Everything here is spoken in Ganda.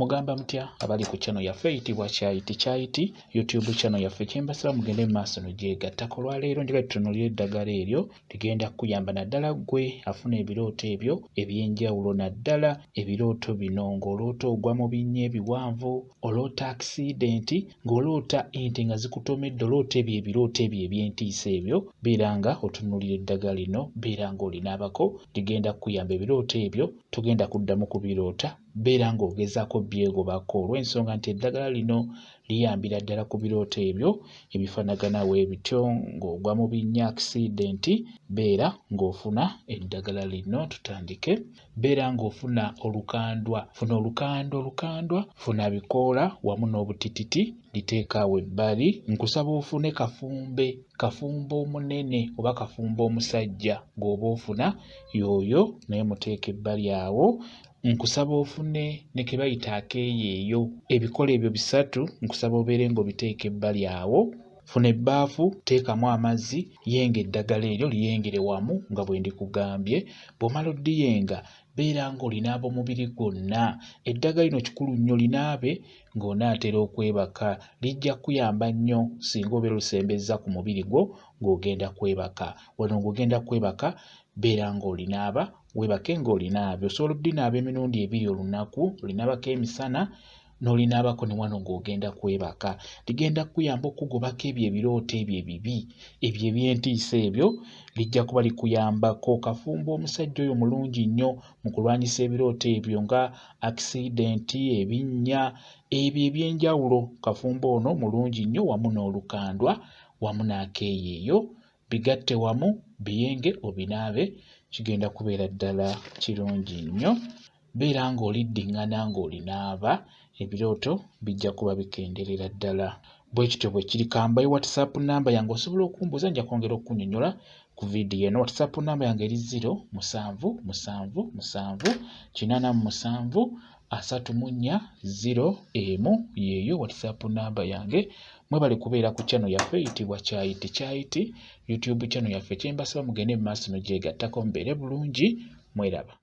Mugamba mutya abali ku channel yaffe eyitibwa Kyayiti YouTube channel yaffe kyembasaba mugende mu maaso nogyegattako. Olwaleero njagala tutunuulire eddagala eryo ligenda kukuyamba naddala ggwe afuna ebirooto ebyo eby'enjawulo, naddala ebirooto bino ng'oloota ogwa mu binnya ebiwanvu, oloota accident, ng'oloota ente nga zikutomedde, oloota ebyo ebirooto ebyo eby'entiisa ebyo, beera nga otunuulira eddagala lino, beera ng'olinaabako ligenda kukuyamba ebirooto ebyo togenda kuddamu kubiroota, beera ng'ogezaako byegobako olw'ensonga nti eddagala lino liyambira ddala ku birooto ebyo ebifaanagana bwebityo ng'ogwa mu binnya accident, beera ng'ofuna eddagala lino. Tutandike. Beera ng'ofuna olukandwa, funa olukandwa, funa bikoola wamu n'obutititi liteeka awo ebbali. Nkusaba ofune kafumbe omunene oba kafumbe omusajja gw'oba ofuna y'oyo naye muteeka ebbali awo. Nkusaba ofune ne ke bayita akeeyeeyo, ebikola ebyo bisatu nkusaba obeere ng'obiteeka ebbali awo. Funa ebbaafu, teekamu amazzi, yenga eddagala eryo liyengere wamu nga bwe ndikugambye. Bw'omala oddiyenga beera ng'olinaaba omubiri gwonna. Eddagala lino kikulu nnyo linaabe ng'onaatera okwebaka, lijja kuyamba nnyo singa obeera olusembezza ku mubiri gwo ng'ogenda kwebaka. Wano ng'ogenda kwebaka beera ng'olinaaba, weebake ng'olinaabye. Osobola oddinaaba emirundi 2 olunaku, olinaabako emisana n'olinaabako ne wano ng'ogenda kwebaka. Ligenda kukuyamba okugobako ebyo ebirooto ebyo ebibi, ebyo eby'entiisa ebyo lijja kuba likuyambako. Kafumba omusajja oyo mulungi nnyo mu kulwanyisa ebirooto ebyo nga accident, ebinnya ebyo eby'enjawulo. Kafumba ono mulungi nnyo wamu n'olukandwa wamu n'akeeyeeyo, bigatte wamu biyenge obinaabe, kigenda kubeera ddala kirungi nnyo. Beera ng'oliddiŋŋana ng'olinaaba, ebirooto bijja kuba bikenderera ddala. Bwe kityo bwe kiri. Kambayo WhatsApp namba yange osobola okumbuuza, nja kwongera okunnyonnyola ku vidiyo eno. WhatsApp namba yange eri 0777873401 yeeyo WhatsApp namba yange. Mwebale kubeera ku channel yaffe eyitibwa Kyayiti YouTube channel yaffe kyembasaba mugende mu maaso nogyegattako, mubeere bulungi, mweraba.